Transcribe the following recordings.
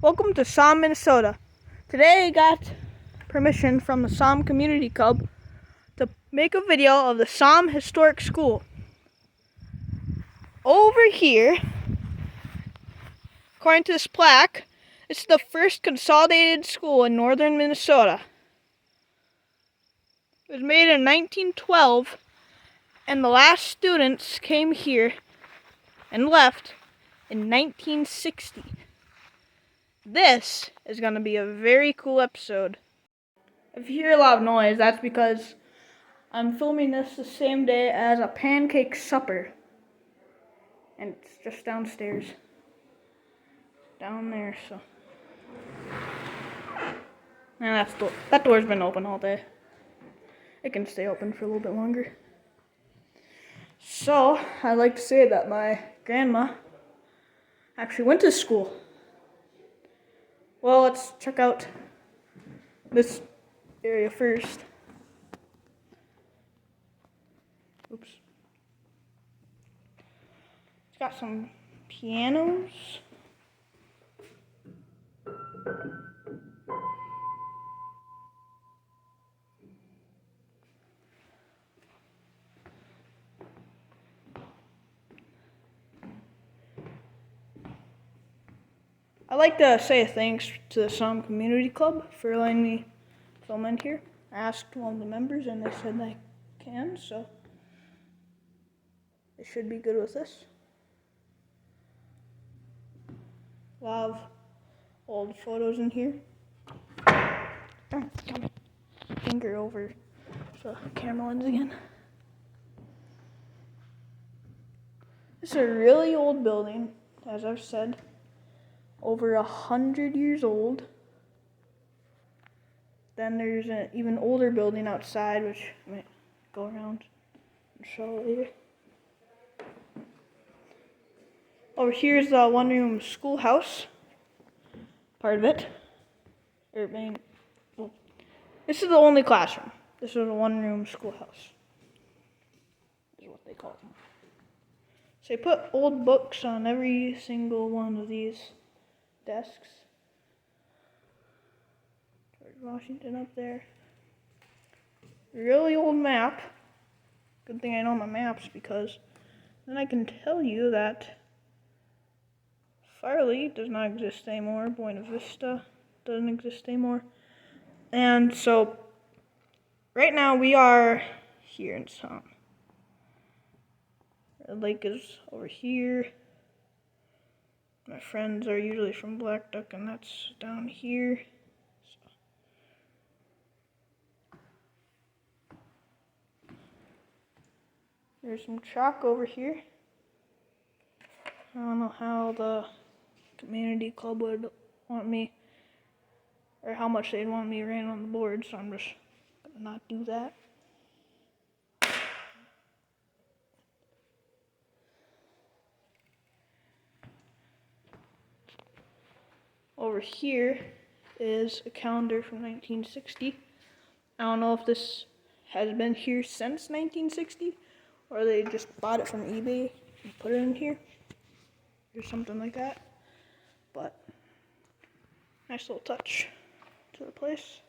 Welcome to Saum, Minnesota. Today I got permission from the Saum Community Club to make a video of the Saum Historic School. Over here, according to this plaque, it's the first consolidated school in northern Minnesota. It was made in 1912, and the last students came here and left in 1960. This is going to be a very cool episode. If you hear a lot of noise, that's because I'm filming this the same day as a pancake supper. And it's just downstairs. Down there, so. And that door's been open all day. It can stay open for a little bit longer. So, I'd like to say that my grandma actually went to school. Well, let's check out this area first. Oops. It's got some pianos. I'd like to say thanks to the Saum Community Club for letting me film in here. I asked one of the members and they said they can, so it should be good with this. A lot of old photos in here. Got my finger over the camera lens again. This is a really old building, as I've said. Over 100 years old. Then there's an even older building outside, which I might go around and show later. Over here is the one-room schoolhouse, part of it. This is the only classroom. This is a one-room schoolhouse, is what they call them. So they put old books on every single one of these desks. George Washington up there. Really old map. Good thing I know my maps, because then I can tell you that Farley does not exist anymore. Buena Vista doesn't exist anymore. And so, right now we are here in Saum. The lake is over here. My friends are usually from Black Duck, and that's down here. There's some chalk over here. I don't know how the community club would want me, or how much they'd want me ran on the board, so I'm just gonna not do that. Over here is a calendar from 1960. I don't know if this has been here since 1960, or they just bought it from eBay and put it in here, or something like that. But nice little touch to the place.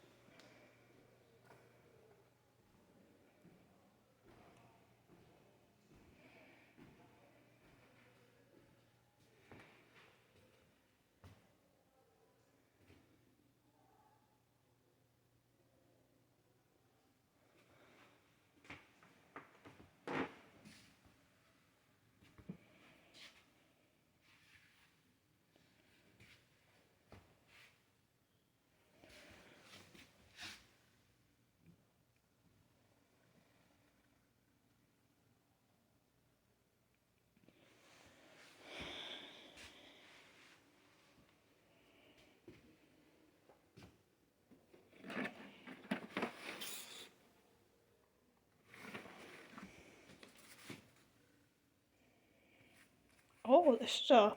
Oh, this is a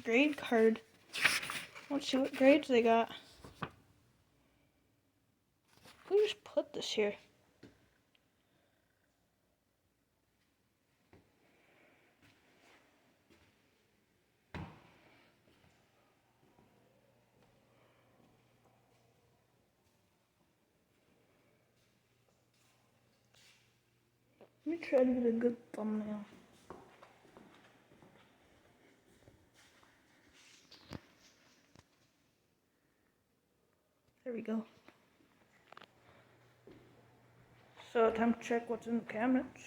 grade card. Let's see what grades they got. Who just put this here? Let me try to get a good thumbnail. There we go. So time to check what's in the cabinets.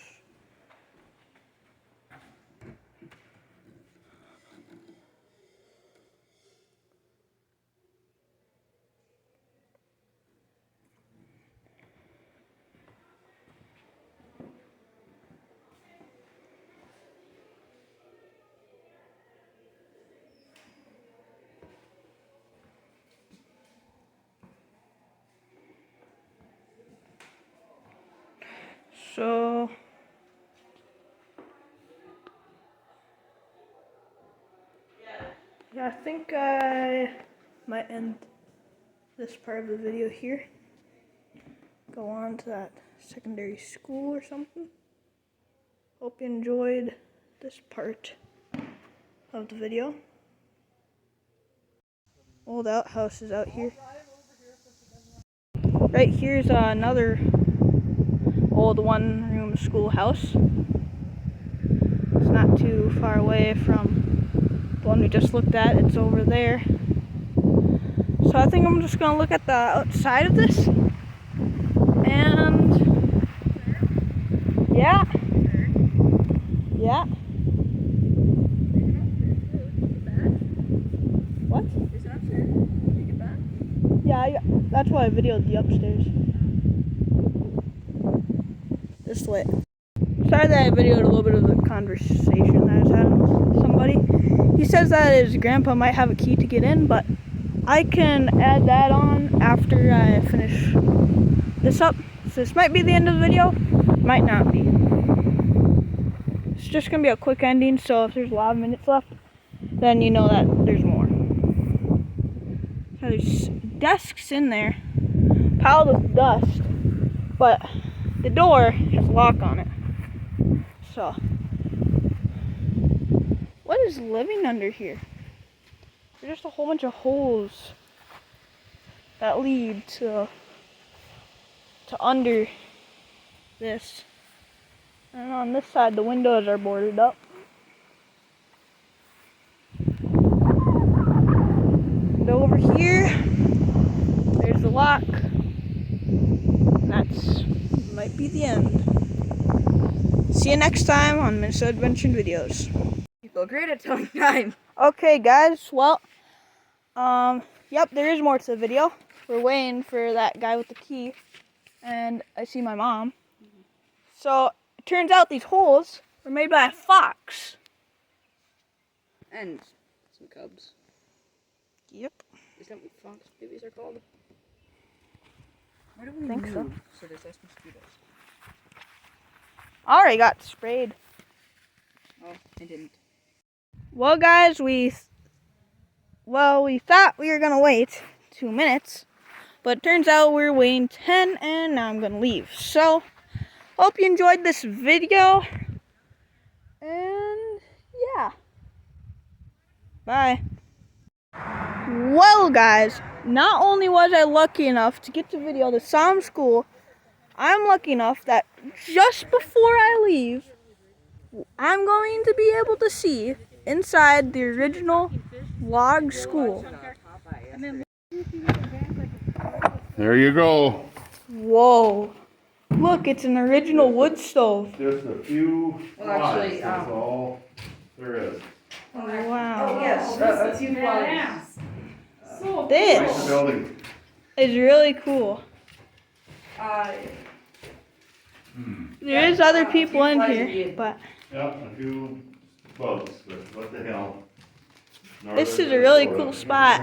So yeah, I think I might end this part of the video here. Go on to that secondary school or something. Hope you enjoyed this part of the video. Old outhouse is out here. Right here's another old one-room schoolhouse. It's not too far away from the one we just looked at. It's over there. So I think I'm just gonna look at the outside of this. And yeah. Yeah. What? Is it upstairs? Did you get that? Yeah, that's why I videoed the upstairs. This lit. Sorry that I videoed a little bit of the conversation that I was having with somebody. He says that his grandpa might have a key to get in, but I can add that on after I finish this up. So this might be the end of the video, might not be. It's just gonna be a quick ending, so if there's a lot of minutes left, then you know that there's more. So there's desks in there, piled with dust, but the door has a lock on it. So, what is living under here? There's just a whole bunch of holes that lead to under this. And on this side, the windows are boarded up. And over here, there's the lock. That's might be the end. See you next time on Minnesota Adventure Videos. You feel great at telling time. Okay, guys. Well, yep, there is more to the video. We're waiting for that guy with the key, and I see my mom. So it turns out these holes were made by a fox. And some cubs. Yep. Is that what fox babies are called? Why do we think so. move so there's less mosquitoes? Already got sprayed. Oh, I didn't. Well, guys, we thought we were gonna wait 2 minutes, but it turns out we're waiting 10, and now I'm gonna leave. So, hope you enjoyed this video, and yeah, bye. Well, guys, not only was I lucky enough to get to video the Saum School, I'm lucky enough that just before I leave, I'm going to be able to see inside the original log school. There you go. Whoa. Look, it's an original wood stove. Just a few Well, actually, lines, that's all there is. Wow. Oh, yes, a few bodies. Nice This building. is really cool. There is other people in here, but Yep, a few bugs, but what the hell. this is a really cool spot.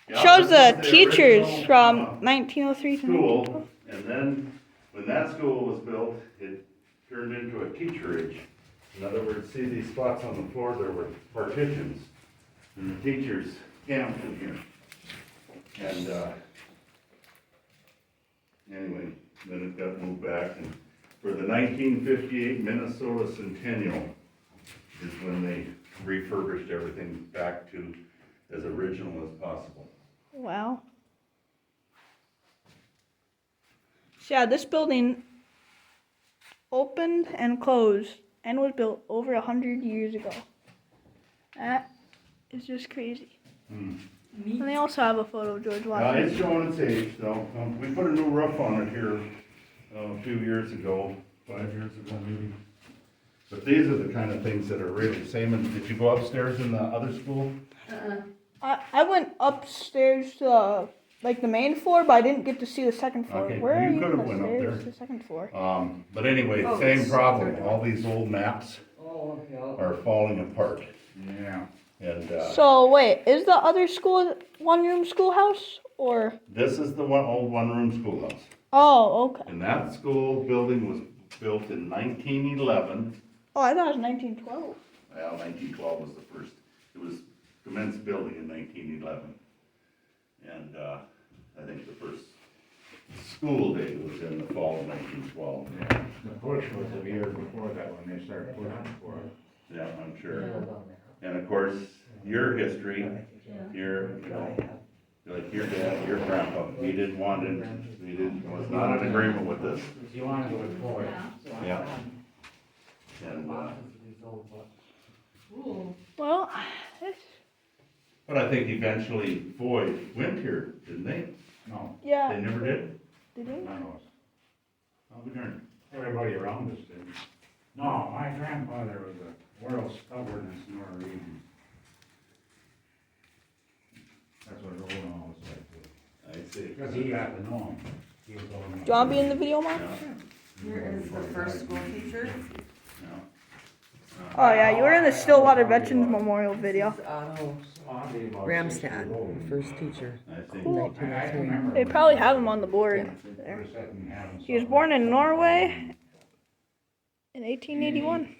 Yeah, Shows this the is teachers original, from 1903 to 1912. school, and then when that school was built, it turned into a teacherage. In other words, see these spots on the floor, there were partitions, and the teachers camped in here. And, anyway, then it got moved back, and for the 1958 Minnesota Centennial is when they refurbished everything back to as original as possible. Wow. So yeah, this building opened and closed and was built over 100 years ago. That is just crazy. And they also have a photo of George Washington. It's showing its age, though. We put a new roof on it here a few years ago, 5 years ago maybe. But these are the kind of things that are really same. And did you go upstairs in the other school? I went upstairs to like the main floor, but I didn't get to see the second floor. Okay, Where are you you could've went up upstairs? there. The second floor. But anyway, Oh, same it's problem. third All these old maps Oh, yeah. are falling apart. Yeah. And So wait, is the other school one-room schoolhouse or? this is the old one-room schoolhouse. Oh, okay. And that school building was built in 1911. Oh, I thought it was 1912. Well, 1912 was the first. It was commenced building in 1911. And I think the first school day was in the fall of 1912. Yeah. The push was the year before that when they started pushing for it. Yeah, I'm sure. And of course, your history, your, like your dad, your grandpa, he didn't want it, was not in agreement with this. You wanted to avoid. Yeah. And, Well, but I think eventually Boyd went here, didn't they? No, yeah. They never did? Did you? none of us. I'll be darned. Everybody around us did. No, my grandfather was a world stubbornness Norwegian. That's what Roland always said. I see. Because he got to know him. He was going. Do you want to be in the video, Mom? Here is the first school teacher. Oh yeah, you were in the Stillwater Veterans Memorial video. Otto Ramstad, Ramstad, first teacher. I see. Cool. I remember. They probably have him on the board there. He was born in Norway in 1881.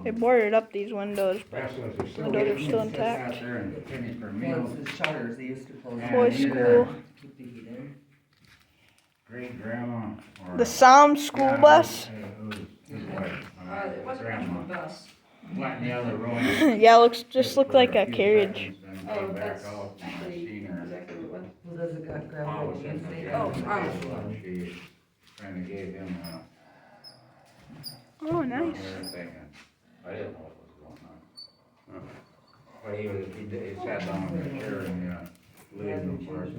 They boarded up these windows, but windows are still intact. Well, it's the shutters, they used to close. Boys' school. Keep the heat in. Great grandma. The Saum school bus. It wasn't Grandma. the bus. Went in the other room. Yeah, just looked like a carriage. Oh, that's actually exactly what it was. Well, does it got grandma? Oh, She kinda gave him Oh, nice. everything, and I didn't know what was going on. But he sat down in the chair in the living room for us.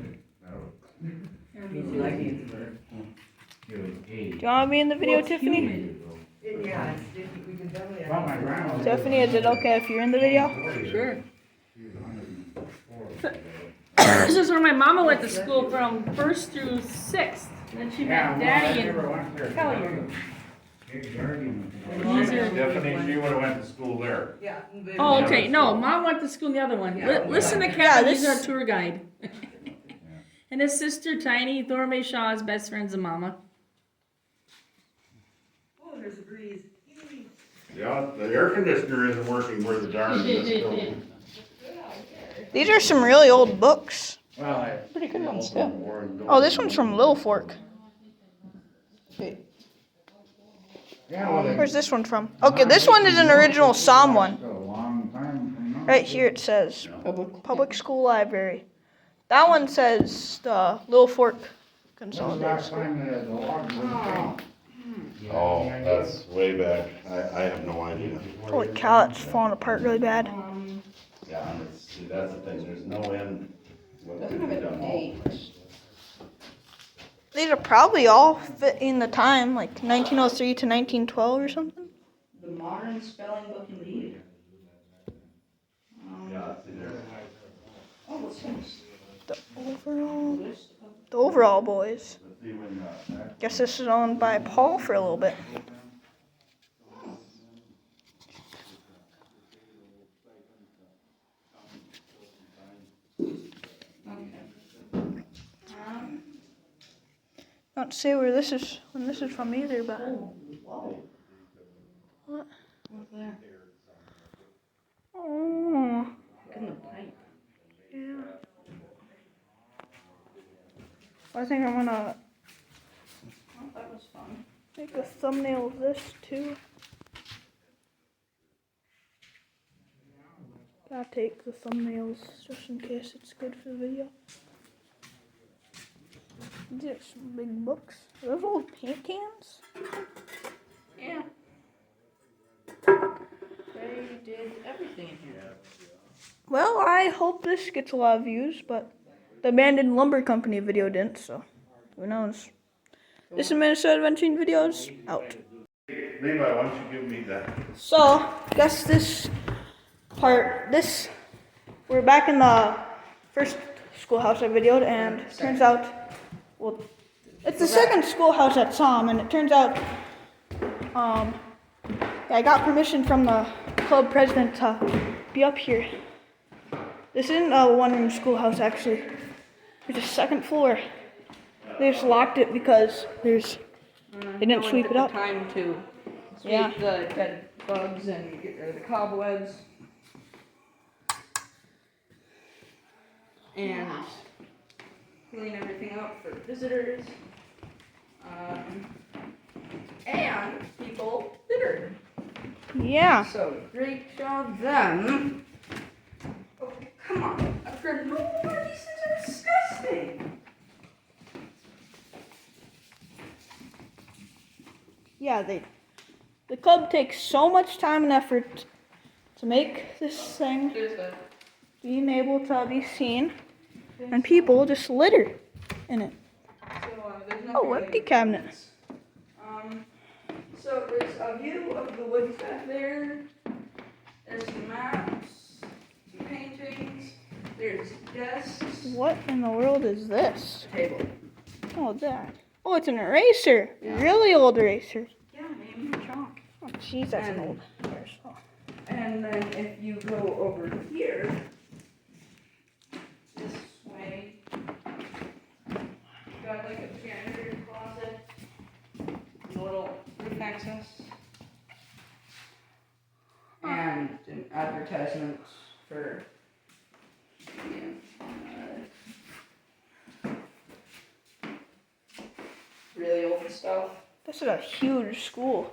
Easy like Ginsburg. He was eight. Do you want to be in the video, Well, it's Tiffany? humid. Yeah, it's different. We can definitely. Well, my grandma. Tiffany, is it okay if you're in the video? Sure. She was 104. This is where my mama went to school from 1st through 6th. Then she met Daddy and Kelly. Big argument. These are- Stephanie, she would've went to school there. Yeah. Oh, okay. No, Mom went to school in the other one. Yeah. Listen to Yeah, Kevin. this- He's our tour guide. And his sister Tiny, Thorme Shaw's best friends and Mama. Oh, there's a breeze. Yeah, the air conditioner isn't working where the darn it is still. These are some really old books. Well, I. Pretty good ones too. Oh, this one's from Little Fork. Wait, Yeah, well, they- where's this one from? Okay, this one is an original Psalm one. A long time from now. Right here it says Public School Library. That one says the Little Fork When was the Consolidated last School. time the logs were changed? Oh, that's way back. I have no idea. Holy cow, it's falling apart really bad. Yeah, and see, that's the thing, there's no end what could be done. These are probably all fit in the time, like 1903 to 1912 or something. The modern spelling book indeed. Yeah, see there. Oh, what's this? The overall boys. Let's see when, Guess this is owned by Paul for a little bit. Not to say where this is when this is from either, but Whoa. what? What's there? Oh, Look in the pipe. yeah. I think I'm gonna Oh, that was fun. make a thumbnail of this too. Gotta take the thumbnails just in case it's good for the video. These are some big books. Are those old paint cans? Yeah. They did everything in here. Well, I hope this gets a lot of views, but the abandoned lumber company video didn't, so who knows. This is Minnesota Adventuring Videos, out. Levi, why don't you give me that? So, guess we're back in the first schoolhouse I videoed, and it turns out, well, it's the second schoolhouse at Saum, and it turns out, I got permission from the club president to be up here. This isn't a one-room schoolhouse, actually. There's a second floor. They just locked it because they didn't sweep it up. Time to sweep Yeah. the dead bugs and get rid of the cobwebs. And clean everything up for visitors. And people littered. Yeah. So great job, them. Oh, come on. For no more, these things are disgusting. Yeah, the club takes so much time and effort to make this thing There's the being able to be seen, and people just litter in it. there's Oh, empty cabinet. So there's a view of the woods back there. There's some maps, some paintings. There's desks, What in the world is this? table. Oh, that. Oh, it's an eraser. Yeah. Really old eraser. Yeah, maybe chalk. Oh, jeez, that's an And- old eraser. And then if you go over here, this way, got like a janitor's closet, a little roof access, and an advertisement for really old stuff. This is a huge school.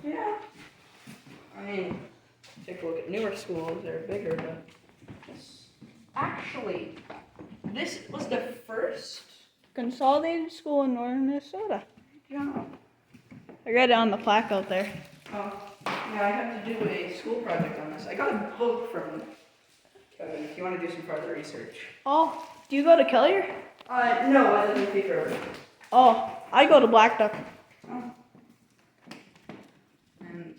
Yeah. I mean, take a look at newer schools, they're bigger, but this was the first Consolidated School in Northern Minnesota. job. I read it on the plaque out there. Oh, yeah, I have to do a school project on this. I got a book from Kevin if you want to do some further research. Oh, do you go to Kellier? No, I live in Peter. Oh, I go to Black Duck. Oh. And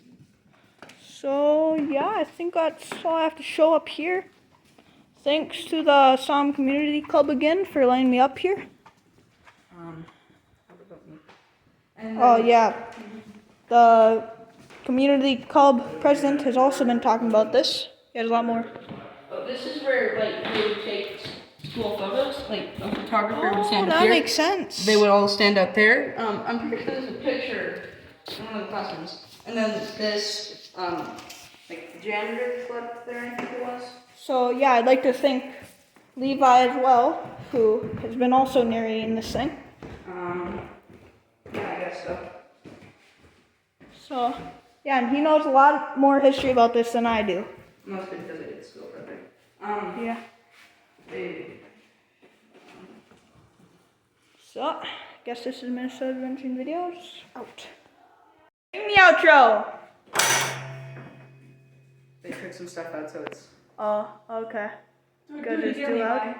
So, yeah, I think that's all I have to show up here. Thanks to the Saum Community Club again for letting me up here. what about me? And Oh, then- yeah. The community club president has also been talking about this. He has a lot more. Oh, this is where like they would take school photos. Like a photographer would Oh, stand up that here. makes sense. They would all stand up there. I'm pretty sure there's a picture in one of the classrooms. And then this, like janitor slept there, I think it was. So, yeah, I'd like to thank Levi as well, who has been also narrating this thing. Yeah, I guess so. So, yeah, and he knows a lot more history about this than I do. Mostly because I did school project. Yeah. They, So, I guess this is Minnesota Adventuring Videos. Out. Sing the outro! they took some stuff out, so it's. Oh, okay. Do Because it's too loud.